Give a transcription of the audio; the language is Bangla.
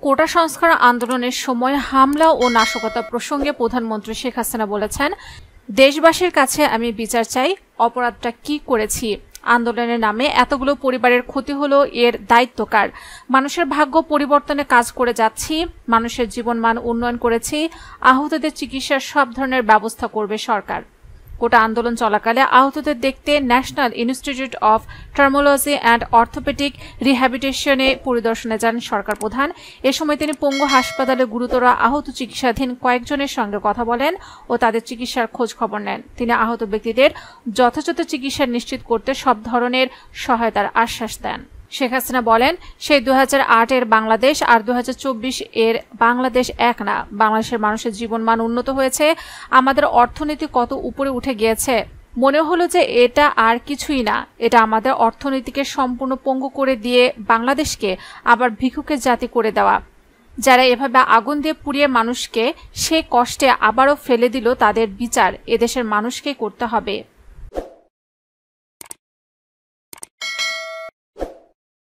কোটা সংস্কার আন্দোলনের সময় হামলা ও নাশকতা প্রসঙ্গে প্রধানমন্ত্রী শেখ হাসিনা বলেছেন, দেশবাসীর কাছে আমি বিচার চাই, অপরাধটা কি করেছি, আন্দোলনের নামে এতগুলো পরিবারের ক্ষতি হলো, এর দায়িত্ব কার? মানুষের ভাগ্য পরিবর্তনে কাজ করে যাচ্ছি, মানুষের জীবনমান উন্নয়ন করেছি, আহতদের চিকিৎসার সব ধরনের ব্যবস্থা করবে সরকার। কোটা আন্দোলন চলাকালে আহতদের দেখতে national institute of traumatology and orthopaedic রিহ্যাবিলিটেশনে পরিদর্শনে যান সরকার প্রধান। এ সময় তিনি পঙ্গু হাসপাতালে গুরুতর আহত চিকিৎসাধীন কয়েকজনের সঙ্গে কথা বলেন ও তাদের চিকিৎসার খোঁজ খবর নেন। তিনি আহত ব্যক্তিদের যথাযথ চিকিৎসা নিশ্চিত করতে সব ধরনের সহায়তার আশ্বাস দেন। শেখ হাসিনা বলেন, সেই 2008-এর বাংলাদেশ আর 2024-এর বাংলাদেশ এক না। বাংলাদেশের মানুষের জীবনমান উন্নত হয়েছে, আমাদের অর্থনীতি কত উপরে উঠে গিয়েছে। মনে হলো যে এটা আর কিছুই না, এটা আমাদের অর্থনীতিকে সম্পূর্ণ পঙ্গু করে দিয়ে বাংলাদেশকে আবার ভিক্ষুকের জাতি করে দেওয়া। যারা এভাবে আগুন দিয়ে পুড়িয়ে মানুষকে সে কষ্টে আবারও ফেলে দিল, তাদের বিচার এদেশের মানুষকেই করতে হবে।